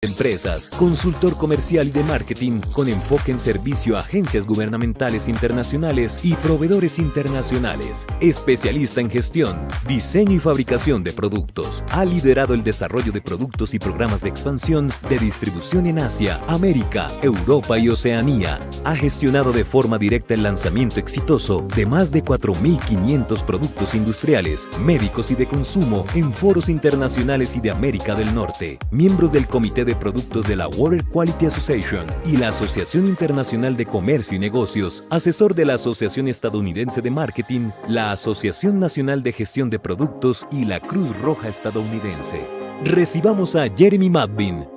Empresas, consultor comercial y de marketing con enfoque en servicio a agencias gubernamentales internacionales y proveedores internacionales. Especialista en gestión, diseño y fabricación de productos. Ha liderado el desarrollo de productos y programas de expansión de distribución en Asia, América, Europa y Oceanía. Ha gestionado de forma directa el lanzamiento exitoso de más de 4.500 productos industriales, médicos y de consumo en foros internacionales y de América del Norte. Miembros del Comité de Productos de la Water Quality Association y la Asociación Internacional de Comercio y Negocios, asesor de la Asociación Estadounidense de Marketing, la Asociación Nacional de Gestión de Productos y la Cruz Roja Estadounidense. Recibamos a Jeremy Madvin.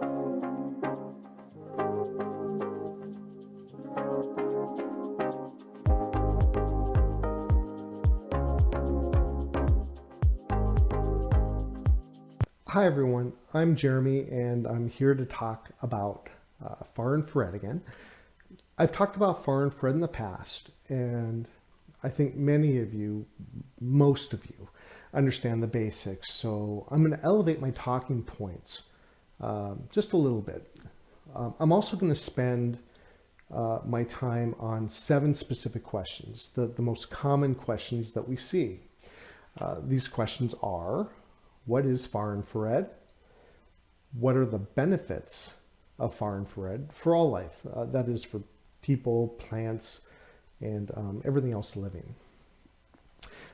Hi everyone, I'm Jeremy and I'm here to talk about far infrared again. I've talked about far infrared in the past and I think many of you, most of you, understand the basics. So I'm going to elevate my talking points just a little bit. I'm also going to spend my time on 7 specific questions, the most common questions that we see. These questions are: what is far infrared? What are the benefits of far infrared for all life? That is for people, plants, and everything else living.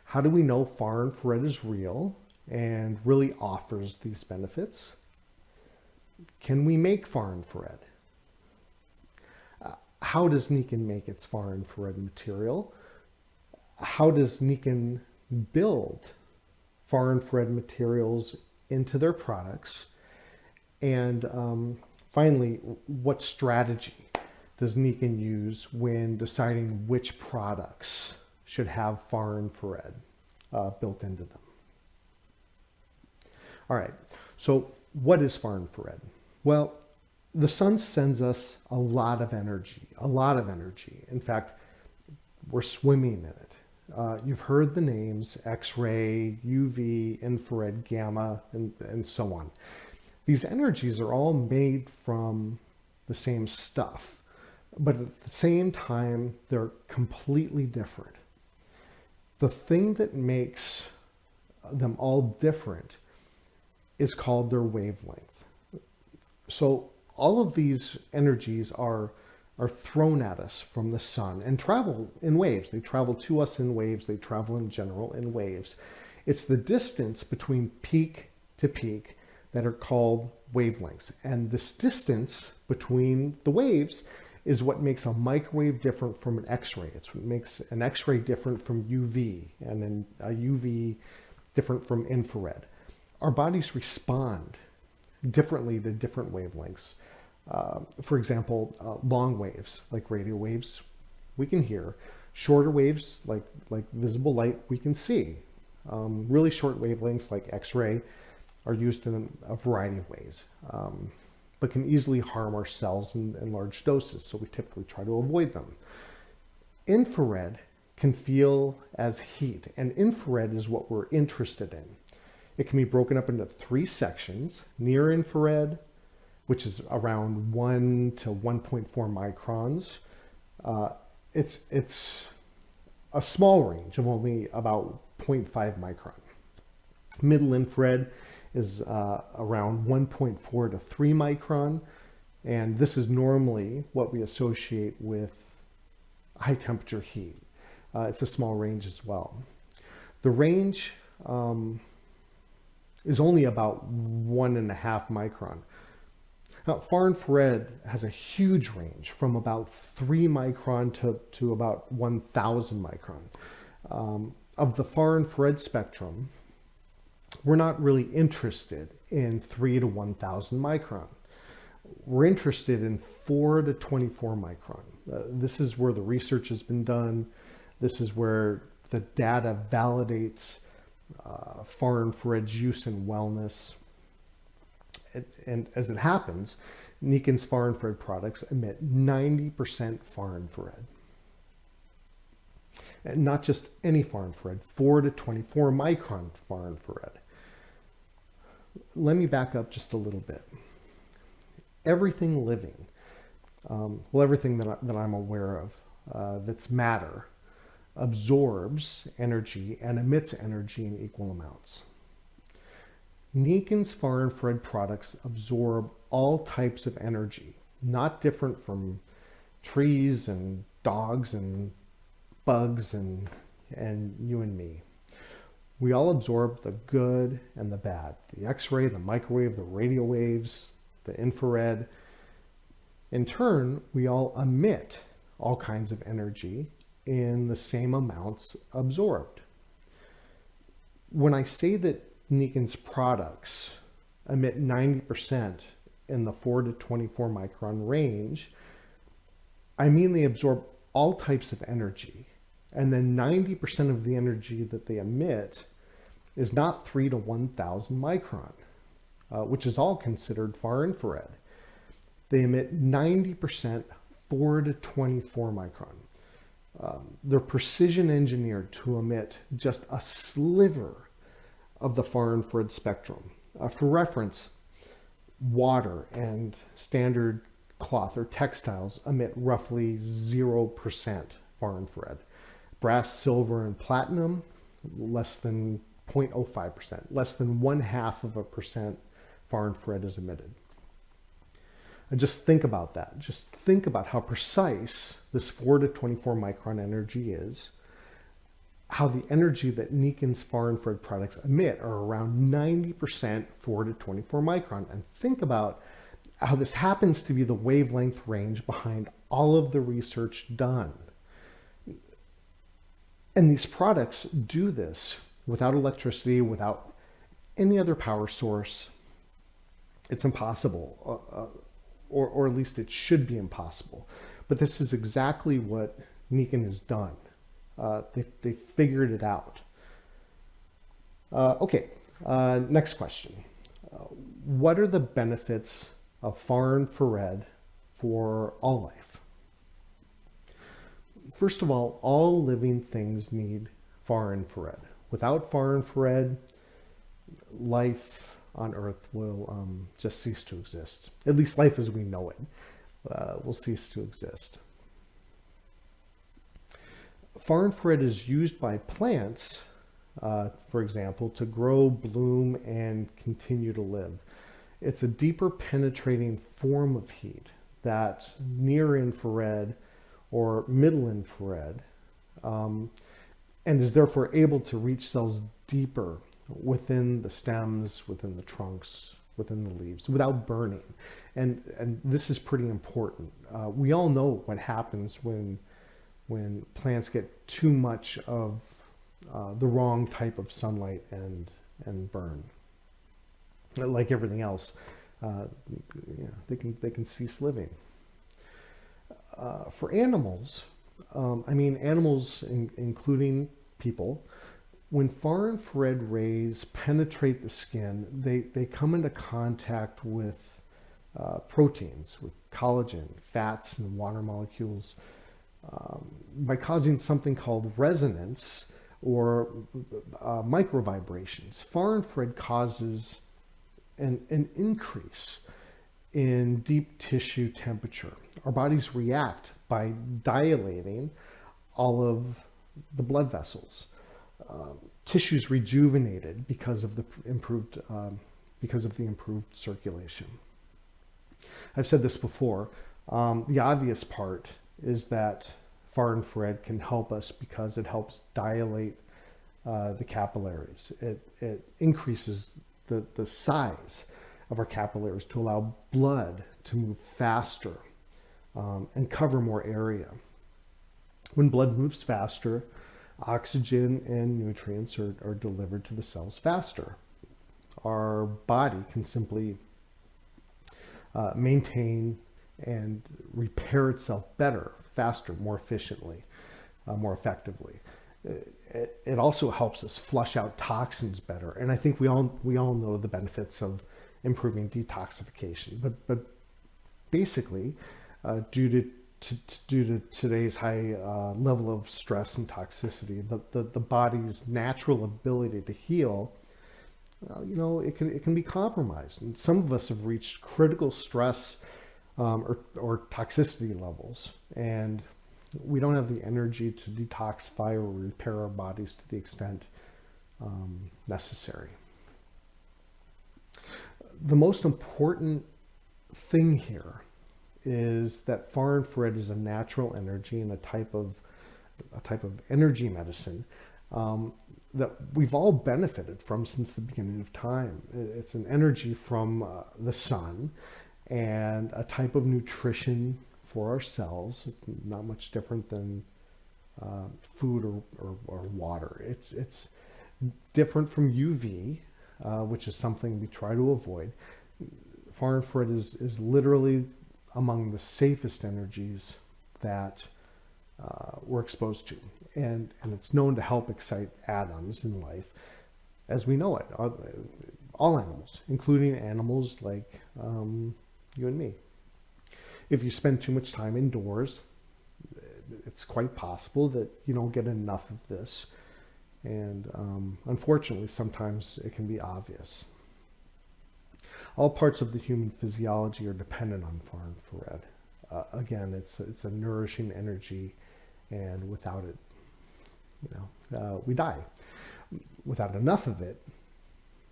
How do we know far infrared is real and really offers these benefits? Can we make far infrared? How does Nikon make its far infrared material? How does Nikon build far infrared materials into their products? And finally, what strategy does Nikon use when deciding which products should have far infrared built into them? All right, so what is far infrared? Well, the sun sends us a lot of energy. In fact, we're swimming in it. You've heard the names X-ray, UV, infrared, gamma, and so on. These energies are all made from the same stuff, but at the same time, they're completely different. The thing that makes them all different is called their wavelength. So all of these energies are thrown at us from the sun and travel in waves. They travel to us in waves. They travel in general in waves. It's the distance between peak to peak that are called wavelengths. And this distance between the waves is what makes a microwave different from an X-ray. It's what makes an X-ray different from UV and a UV different from infrared. Our bodies respond differently to different wavelengths. For example, long waves, like radio waves, we can hear. Shorter waves, like visible light, we can see. Really short wavelengths, like X-ray, are used in a variety of ways, but can easily harm our cells in large doses, so we typically try to avoid them. Infrared can feel as heat, and infrared is what we're interested in. It can be broken up into 3 sections: near infrared, which is around 1 to 1.4 microns. It's a small range of only about 0.5 micron. Middle infrared is around 1.4 to 3 micron, and this is normally what we associate with high temperature heat. It's a small range as well. The range is only about 1.5 micron. Now, far infrared has a huge range from about 3 micron to about 1,000 micron. Of the far infrared spectrum, we're not really interested in 3 to 1,000 micron. We're interested in 4 to 24 micron. This is where the research has been done. This is where the data validates far infrared's use in wellness. And as it happens, Nikon's far infrared products emit 90% far infrared. And not just any far infrared, 4 to 24 micron far infrared. Let me back up just a little bit. everything living, everything that I'm aware of that's matter, absorbs energy and emits energy in equal amounts. Nikon's far-infrared products absorb all types of energy, not different from trees and dogs and bugs and you and me. We all absorb the good and the bad, the X-ray, the microwave, the radio waves, the infrared. In turn, we all emit all kinds of energy in the same amounts absorbed. When I say that Nikon's products emit 90% in the 4 to 24 micron range, I mean they absorb all types of energy. And then 90% of the energy that they emit is not 3 to 1,000 micron, which is all considered far infrared. They emit 90% 4 to 24 micron. They're precision engineered to emit just a sliver of the far infrared spectrum. For reference, water and standard cloth or textiles emit roughly 0% far infrared. Brass, silver, and platinum, less than 0.05%, less than 0.5% far infrared is emitted. And just think about that. Just think about how precise this 4 to 24 micron energy is, how the energy that Nikon's far infrared products emit are around 90% 4 to 24 micron. And think about how this happens to be the wavelength range behind all of the research done. And these products do this without electricity, without any other power source. It's impossible, or at least it should be impossible. But this is exactly what Nikon has done. They figured it out. Next question. What are the benefits of far infrared for all life? First of all living things need far infrared. Without far infrared, life on Earth will just cease to exist. At least life as we know it will cease to exist. Far infrared is used by plants, for example, to grow, bloom, and continue to live. It's a deeper penetrating form of heat that near infrared or middle infrared, and is therefore able to reach cells deeper within the stems, within the trunks, within the leaves, without burning. And this is pretty important. We all know what happens when plants get too much of the wrong type of sunlight and burn. Like everything else, they can cease living. For animals, animals including people, when far infrared rays penetrate the skin, they come into contact with proteins, with collagen, fats, and water molecules by causing something called resonance or microvibrations. Far infrared causes an increase in deep tissue temperature. Our bodies react by dilating all of the blood vessels. Tissues rejuvenated because of the improved circulation. I've said this before. The obvious part is that far infrared can help us because it helps dilate the capillaries. It increases the size of our capillaries to allow blood to move faster and cover more area. When blood moves faster, oxygen and nutrients are delivered to the cells faster. Our body can simply maintain and repair itself better, faster, more efficiently, more effectively. It also helps us flush out toxins better. And I think we all know the benefits of improving detoxification. But basically, due to today's high level of stress and toxicity, the body's natural ability to heal, it can be compromised. And some of us have reached critical stress or toxicity levels. And we don't have the energy to detoxify or repair our bodies to the extent necessary. The most important thing here is that far infrared is a natural energy and a type of energy medicine that we've all benefited from since the beginning of time. It's an energy from the sun and a type of nutrition for our cells. It's not much different than food or water. It's different from UV, which is something we try to avoid. Far infrared is literally among the safest energies that we're exposed to. And it's known to help excite atoms in life as we know it. All animals, including animals like you and me. If you spend too much time indoors, it's quite possible that you don't get enough of this. And unfortunately, sometimes it can be obvious. All parts of the human physiology are dependent on far infrared. Again, it's a nourishing energy, and without it, we die. Without enough of it,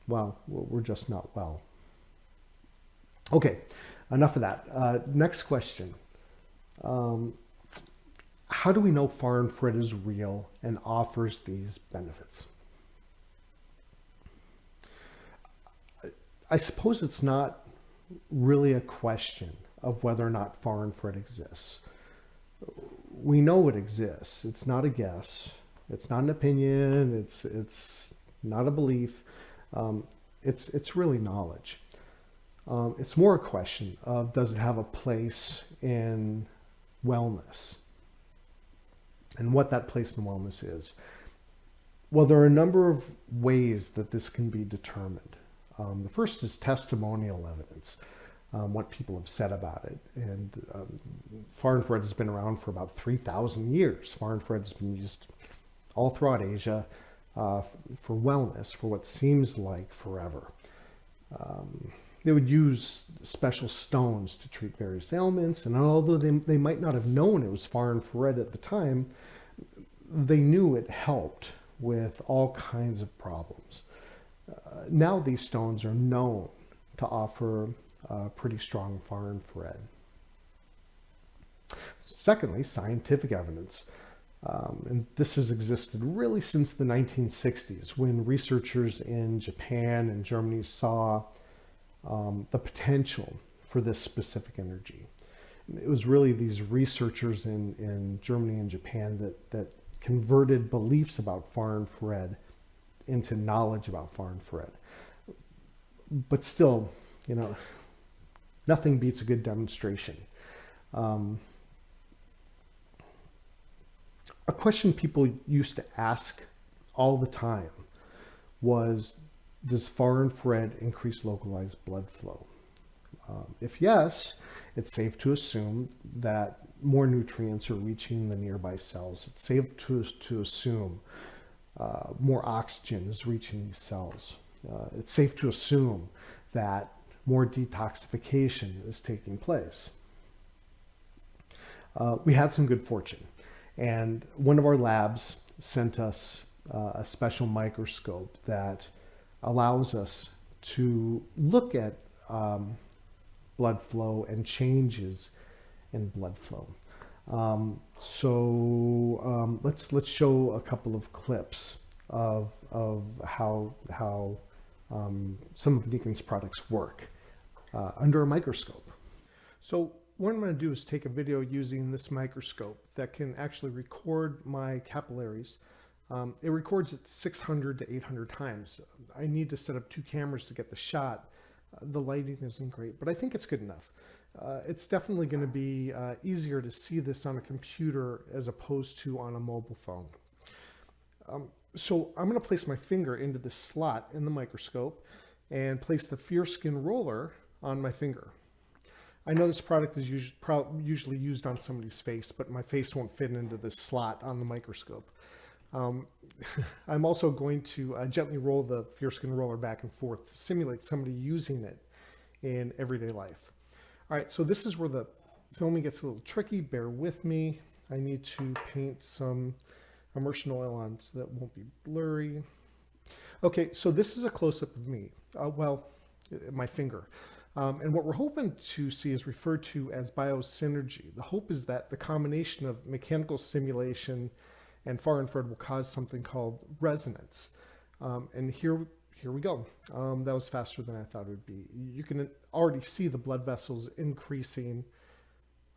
well, we're just not well. Okay, enough of that. Next question. How do we know far infrared is real and offers these benefits? I suppose it's not really a question of whether or not far infrared exists. We know it exists. It's not a guess. It's not an opinion. It's not a belief. It's really knowledge. It's more a question of, does it have a place in wellness? And what that place in wellness is. Well, there are a number of ways that this can be determined. The first is testimonial evidence, what people have said about it. And far infrared has been around for about 3,000 years. Far infrared has been used all throughout Asia for wellness, for what seems like forever. They would use special stones to treat various ailments, and although they might not have known it was far infrared at the time, they knew it helped with all kinds of problems. Now these stones are known to offer pretty strong far infrared. Secondly, scientific evidence. And this has existed really since the 1960s, when researchers in Japan and Germany saw the potential for this specific energy. It was really these researchers in Germany and Japan that converted beliefs about far infrared into knowledge about far infrared. But still, nothing beats a good demonstration. A question people used to ask all the time was, does far infrared increase localized blood flow? If yes, it's safe to assume that more nutrients are reaching the nearby cells. It's safe to assume more oxygen is reaching these cells. It's safe to assume that more detoxification is taking place. We had some good fortune, and one of our labs sent us a special microscope that allows us to look at blood flow and changes in blood flow. Let's show a couple of clips of how some of Nikon's products work under a microscope. So what I'm going to do is take a video using this microscope that can actually record my capillaries. It records at 600 to 800 times. I need to set up 2 cameras to get the shot. The lighting isn't great, but I think it's good enough. It's definitely going to be easier to see this on a computer as opposed to on a mobile phone. So I'm going to place my finger into this slot in the microscope and place the FearSkin roller on my finger. I know this product is usually used on somebody's face, but my face won't fit into this slot on the microscope. I'm also going to gently roll the FearSkin roller back and forth to simulate somebody using it in everyday life. All right, so this is where the filming gets a little tricky. Bear with me. I need to paint some immersion oil on so that won't be blurry. Okay, so this is a close-up of me. My finger. And what we're hoping to see is referred to as biosynergy. The hope is that the combination of mechanical stimulation and far infrared will cause something called resonance. And here we go. That was faster than I thought it would be. You can already see the blood vessels increasing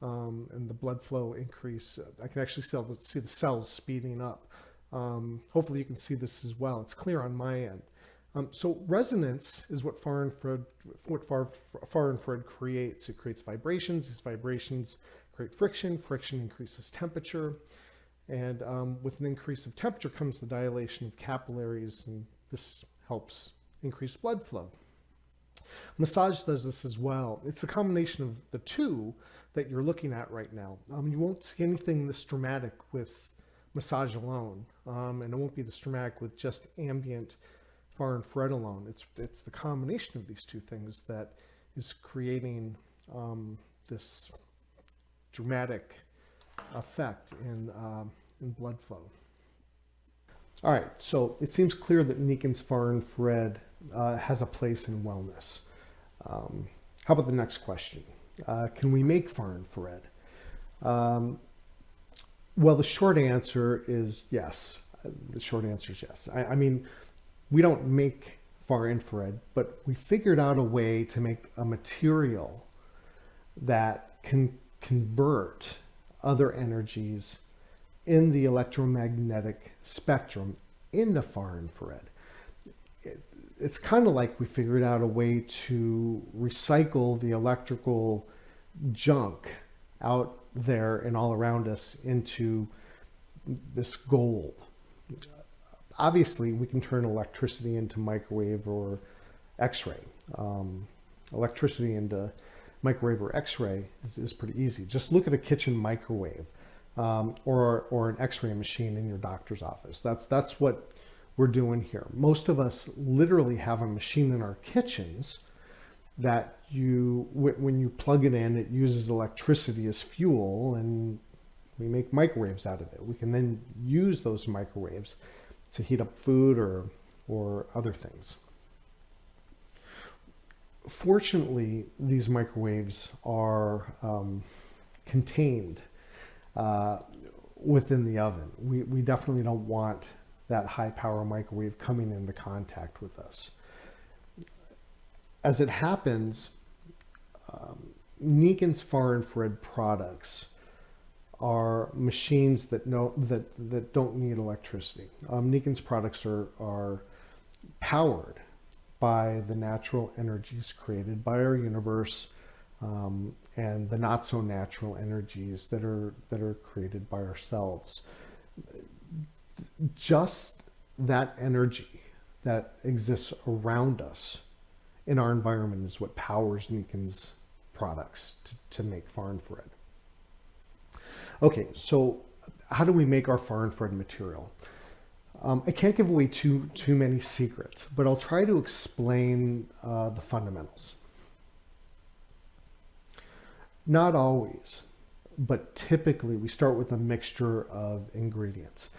and the blood flow increase. I can actually see the cells speeding up. Hopefully you can see this as well. It's clear on my end. So resonance is what far infrared creates. It creates vibrations. These vibrations create friction. Friction increases temperature. And with an increase of temperature comes the dilation of capillaries, and this helps increase blood flow. Massage does this as well. It's a combination of the two that you're looking at right now. You won't see anything this dramatic with massage alone, and it won't be this dramatic with just ambient far infrared alone. It's the combination of these two things that is creating this dramatic effect in blood flow. All right, so it seems clear that Nikon's far infrared has a place in wellness. How about the next question? Can we make far infrared? Well, the short answer is yes. The short answer is yes. I mean, we don't make far infrared, but we figured out a way to make a material that can convert other energies in the electromagnetic spectrum into far infrared. It's kind of like we figured out a way to recycle the electrical junk out there and all around us into this gold. Obviously, we can turn electricity into microwave or X-ray. Electricity into microwave or X-ray is pretty easy. Just look at a kitchen microwave or an X-ray machine in your doctor's office. That's what we're doing here. Most of us literally have a machine in our kitchens that when you plug it in, it uses electricity as fuel, and we make microwaves out of it. We can then use those microwaves to heat up food or other things. Fortunately, these microwaves are contained within the oven. We definitely don't want that high power microwave coming into contact with us. As it happens, Nikon's far infrared products are machines that don't need electricity. Nikon's products are powered by the natural energies created by our universe, and the not so natural energies that are created by ourselves. Just that energy that exists around us in our environment is what powers Nikon's products to make far infrared. Okay, so how do we make our far infrared material? I can't give away too many secrets, but I'll try to explain the fundamentals. Not always, but typically we start with a mixture of ingredients.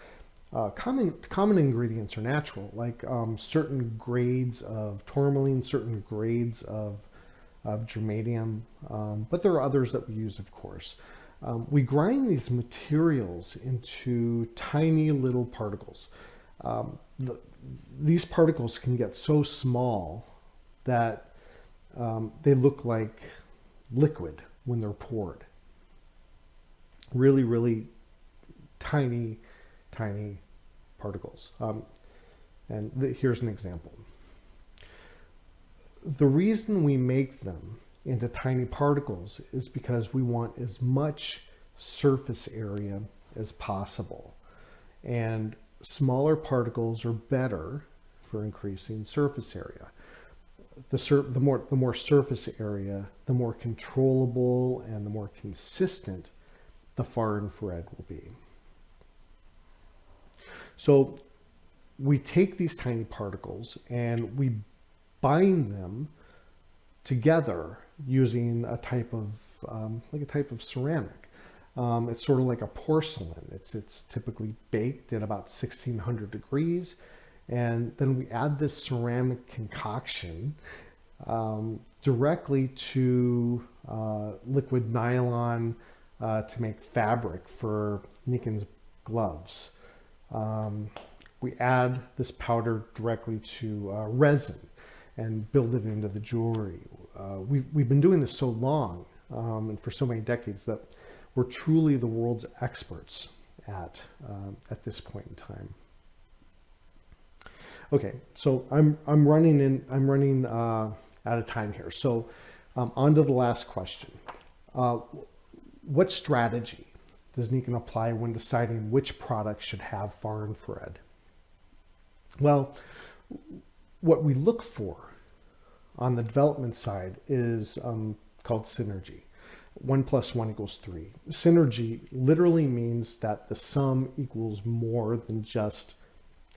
Common ingredients are natural, like certain grades of tourmaline, certain grades of germanium, but there are others that we use, of course. We grind these materials into tiny little particles. These particles can get so small that they look like liquid when they're poured. Really, really tiny particles. Here's an example. The reason we make them into tiny particles is because we want as much surface area as possible. And smaller particles are better for increasing surface area. The more surface area, the more controllable and the more consistent the far infrared will be. So we take these tiny particles and we bind them together using a type of like a type of ceramic. It's sort of like a porcelain. It's typically baked at about 1600 degrees, and then we add this ceramic concoction directly to liquid nylon to make fabric for Nikon's gloves. We add this powder directly to resin and build it into the jewelry. We've been doing this so long and for so many decades that we're truly the world's experts at this point in time. Okay, so I'm running out of time here. So on to the last question. What strategy does Nikon apply when deciding which products should have far infrared? Well, what we look for on the development side is called synergy. 1 + 1 = 3. Synergy literally means that the sum equals more than just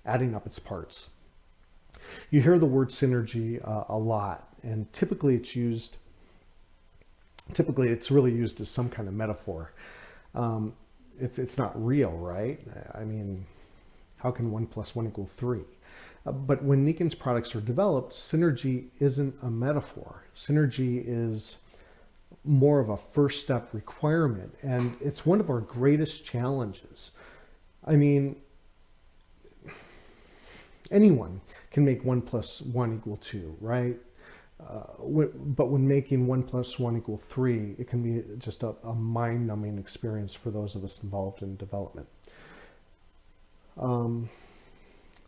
adding up its parts. You hear the word synergy a lot, and typically it's really used as some kind of metaphor. It's not real, right? I mean, how can 1 + 1 = 3? But when Nikon's products are developed, synergy isn't a metaphor. Synergy is more of a first step requirement, and it's one of our greatest challenges. I mean, anyone can make 1 + 1 = 2, right? But when making 1 + 1 = 3, it can be just a mind-numbing experience for those of us involved in development.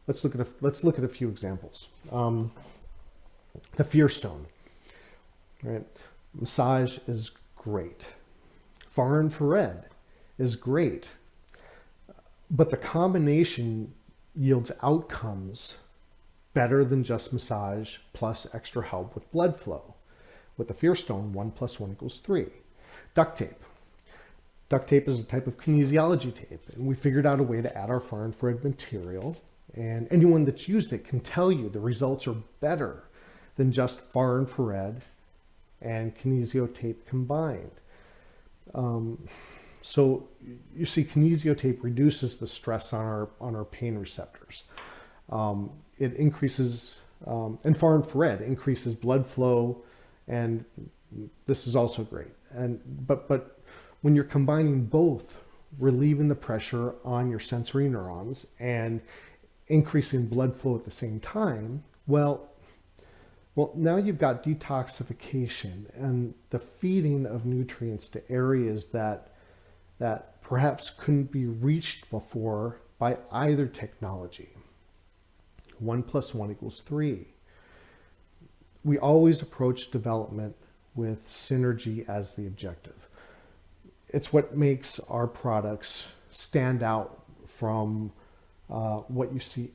Let's look at a few examples. The Fear Stone, right? Massage is great. Far infrared is great, but the combination yields outcomes better than just massage plus extra help with blood flow. With the Fear Stone, 1 + 1 = 3. Duct tape. Duct tape is a type of kinesiology tape, and we figured out a way to add our far infrared material, and anyone that's used it can tell you the results are better than just far infrared and kinesio tape combined. So you see, kinesio tape reduces the stress on our pain receptors. It increases, and far infrared increases blood flow, and this is also great. But when you're combining both, relieving the pressure on your sensory neurons and increasing blood flow at the same time, well, now you've got detoxification and the feeding of nutrients to areas that perhaps couldn't be reached before by either technology. 1 + 1 = 3. We always approach development with synergy as the objective. It's what makes our products stand out from what you see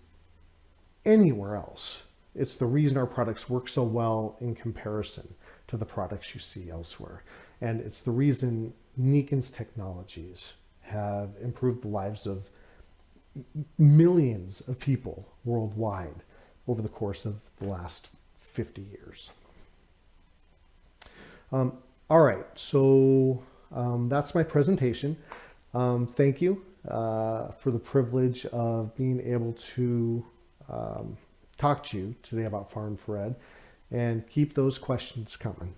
anywhere else. It's the reason our products work so well in comparison to the products you see elsewhere. And it's the reason Nikon's technologies have improved the lives of millions of people worldwide over the course of the last 50 years. All right, so that's my presentation. Thank you for the privilege of being able to talk to you today about far infrared, and keep those questions coming.